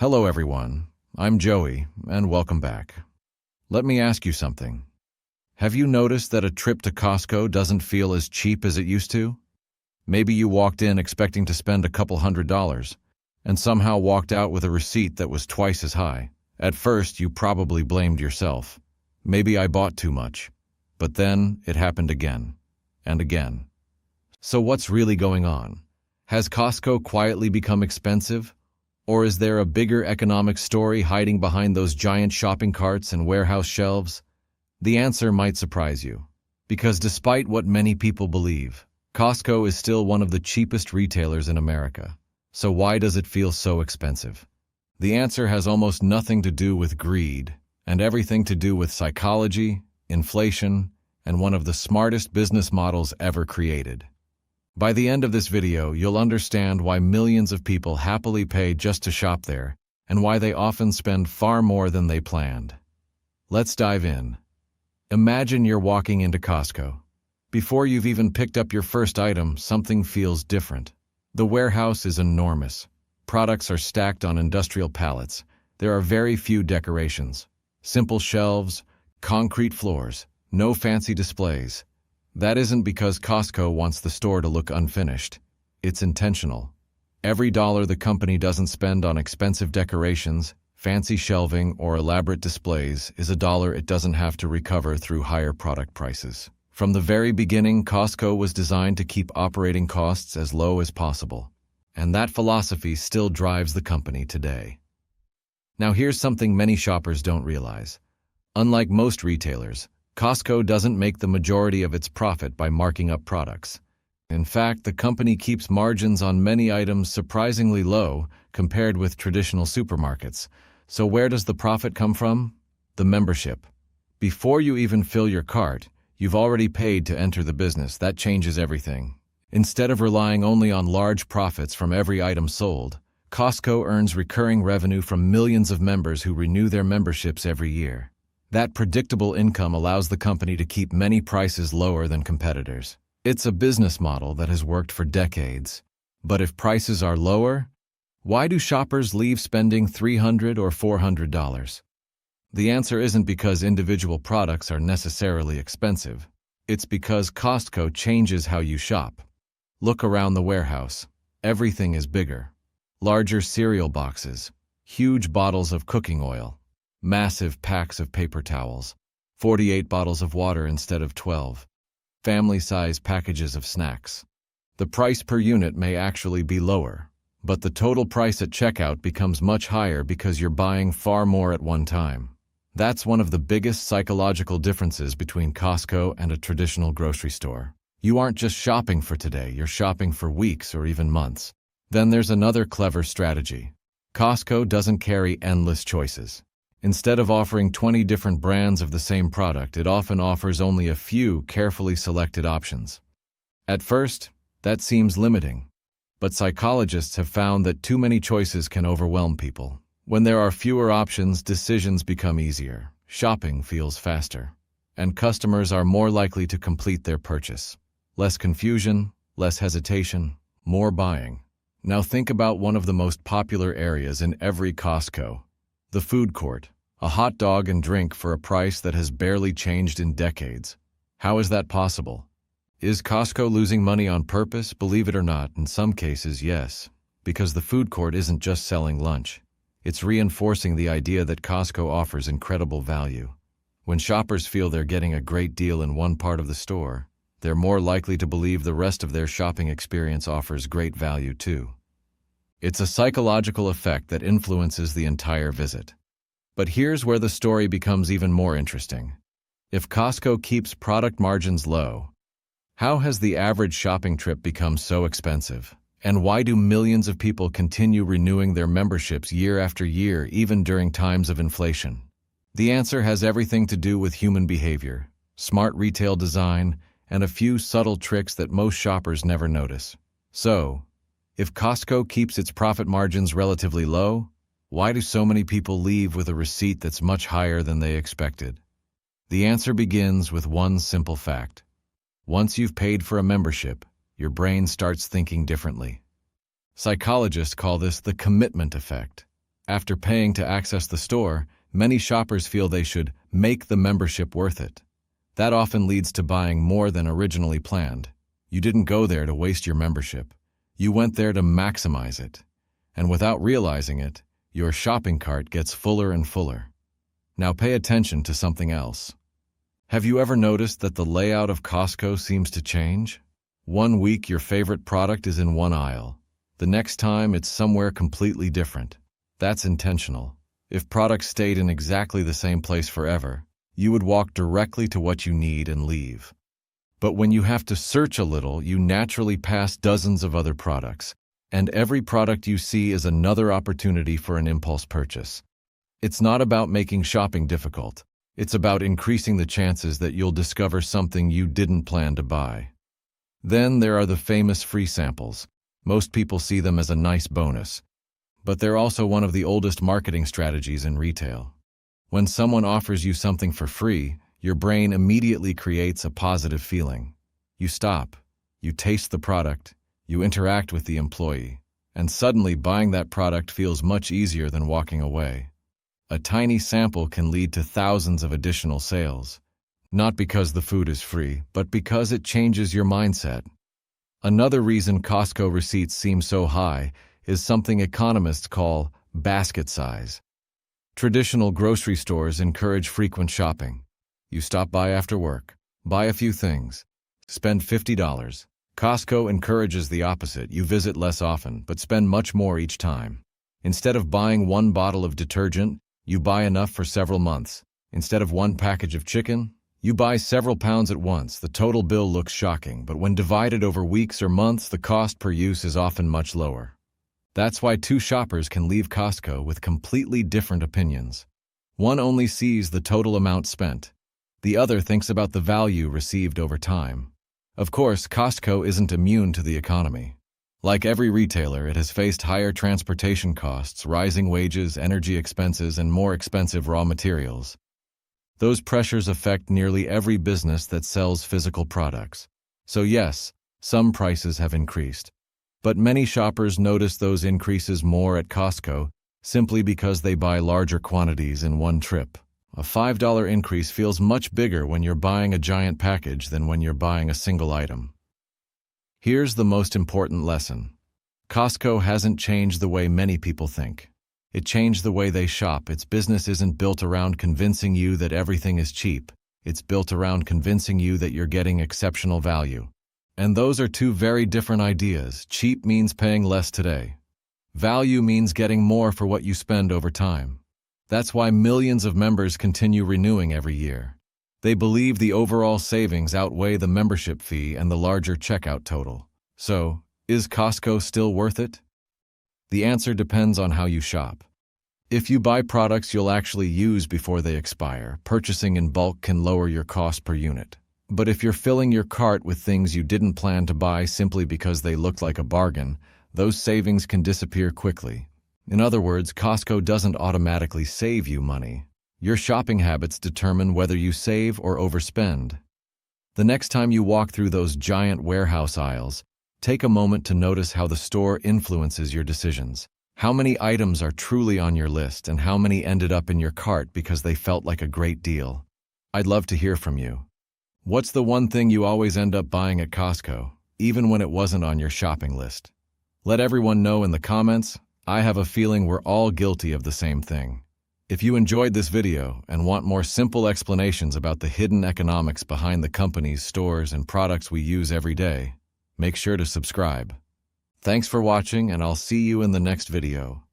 Hello everyone, I'm Joey, and welcome back. Let me ask you something. Have you noticed that a trip to Costco doesn't feel as cheap as it used to? Maybe you walked in expecting to spend a couple $100s, and somehow walked out with a receipt that was twice as high. At first, you probably blamed yourself. Maybe I bought too much. But then, it happened again. And again. So what's really going on? Has Costco quietly become expensive? Or is there a bigger economic story hiding behind those giant shopping carts and warehouse shelves? The answer might surprise you. Because despite what many people believe, Costco is still one of the cheapest retailers in America. So why does it feel so expensive? The answer has almost nothing to do with greed, and everything to do with psychology, inflation, and one of the smartest business models ever created. By the end of this video, you'll understand why millions of people happily pay just to shop there, and why they often spend far more than they planned. Let's dive in. Imagine you're walking into Costco. Before you've even picked up your first item, something feels different. The warehouse is enormous. Products are stacked on industrial pallets. There are very few decorations. Simple shelves, concrete floors, no fancy displays. That isn't because Costco wants the store to look unfinished. It's intentional. Every dollar the company doesn't spend on expensive decorations, fancy shelving, or elaborate displays is a dollar it doesn't have to recover through higher product prices. From the very beginning, Costco was designed to keep operating costs as low as possible. And that philosophy still drives the company today. Now here's something many shoppers don't realize. Unlike most retailers, Costco doesn't make the majority of its profit by marking up products. In fact, the company keeps margins on many items surprisingly low compared with traditional supermarkets. So where does the profit come from? The membership. Before you even fill your cart, you've already paid to enter the business. That changes everything. Instead of relying only on large profits from every item sold, Costco earns recurring revenue from millions of members who renew their memberships every year. That predictable income allows the company to keep many prices lower than competitors. It's a business model that has worked for decades. But if prices are lower, why do shoppers leave spending $300 or $400? The answer isn't because individual products are necessarily expensive. It's because Costco changes how you shop. Look around the warehouse. Everything is bigger. Larger cereal boxes, huge bottles of cooking oil, massive packs of paper towels, 48 bottles of water instead of 12, family-size packages of snacks. The price per unit may actually be lower, but the total price at checkout becomes much higher because you're buying far more at one time. That's one of the biggest psychological differences between Costco and a traditional grocery store. You aren't just shopping for today, you're shopping for weeks or even months. Then there's another clever strategy. Costco doesn't carry endless choices. Instead of offering 20 different brands of the same product, it often offers only a few carefully selected options. At first, that seems limiting. But psychologists have found that too many choices can overwhelm people. When there are fewer options, decisions become easier, shopping feels faster, and customers are more likely to complete their purchase. Less confusion, less hesitation, more buying. Now think about one of the most popular areas in every Costco. The food court, a hot dog and drink for a price that has barely changed in decades. How is that possible? Is Costco losing money on purpose? Believe it or not, in some cases, yes. Because the food court isn't just selling lunch. It's reinforcing the idea that Costco offers incredible value. When shoppers feel they're getting a great deal in one part of the store, they're more likely to believe the rest of their shopping experience offers great value too. It's a psychological effect that influences the entire visit. But here's where the story becomes even more interesting. If Costco keeps product margins low, how has the average shopping trip become so expensive? And why do millions of people continue renewing their memberships year after year, even during times of inflation? The answer has everything to do with human behavior, smart retail design, and a few subtle tricks that most shoppers never notice. So, if Costco keeps its profit margins relatively low, why do so many people leave with a receipt that's much higher than they expected? The answer begins with one simple fact. Once you've paid for a membership, your brain starts thinking differently. Psychologists call this the commitment effect. After paying to access the store, many shoppers feel they should make the membership worth it. That often leads to buying more than originally planned. You didn't go there to waste your membership. You went there to maximize it. And without realizing it, your shopping cart gets fuller and fuller. Now pay attention to something else. Have you ever noticed that the layout of Costco seems to change? One week your favorite product is in one aisle. The next time it's somewhere completely different. That's intentional. If products stayed in exactly the same place forever, you would walk directly to what you need and leave. But when you have to search a little, you naturally pass dozens of other products, and every product you see is another opportunity for an impulse purchase. It's not about making shopping difficult. It's about increasing the chances that you'll discover something you didn't plan to buy. Then there are the famous free samples. Most people see them as a nice bonus, but they're also one of the oldest marketing strategies in retail. When someone offers you something for free, your brain immediately creates a positive feeling. You stop, you taste the product, you interact with the employee, and suddenly buying that product feels much easier than walking away. A tiny sample can lead to thousands of additional sales, not because the food is free, but because it changes your mindset. Another reason Costco receipts seem so high is something economists call basket size. Traditional grocery stores encourage frequent shopping. You stop by after work, buy a few things, spend $50. Costco encourages the opposite. You visit less often, but spend much more each time. Instead of buying one bottle of detergent, you buy enough for several months. Instead of one package of chicken, you buy several pounds at once. The total bill looks shocking, but when divided over weeks or months, the cost per use is often much lower. That's why two shoppers can leave Costco with completely different opinions. One only sees the total amount spent. The other thinks about the value received over time. Of course, Costco isn't immune to the economy. Like every retailer, it has faced higher transportation costs, rising wages, energy expenses, and more expensive raw materials. Those pressures affect nearly every business that sells physical products. So yes, some prices have increased. But many shoppers notice those increases more at Costco simply because they buy larger quantities in one trip. A $5 increase feels much bigger when you're buying a giant package than when you're buying a single item. Here's the most important lesson. Costco hasn't changed the way many people think. It changed the way they shop. Its business isn't built around convincing you that everything is cheap. It's built around convincing you that you're getting exceptional value. And those are two very different ideas. Cheap means paying less today. Value means getting more for what you spend over time. That's why millions of members continue renewing every year. They believe the overall savings outweigh the membership fee and the larger checkout total. So, is Costco still worth it? The answer depends on how you shop. If you buy products you'll actually use before they expire, purchasing in bulk can lower your cost per unit. But if you're filling your cart with things you didn't plan to buy simply because they looked like a bargain, those savings can disappear quickly. In other words, Costco doesn't automatically save you money. Your shopping habits determine whether you save or overspend. The next time you walk through those giant warehouse aisles, take a moment to notice how the store influences your decisions. How many items are truly on your list and how many ended up in your cart because they felt like a great deal? I'd love to hear from you. What's the one thing you always end up buying at Costco, even when it wasn't on your shopping list? Let everyone know in the comments. I have a feeling we're all guilty of the same thing. If you enjoyed this video and want more simple explanations about the hidden economics behind the companies, stores, and products we use every day, make sure to subscribe. Thanks for watching, and I'll see you in the next video.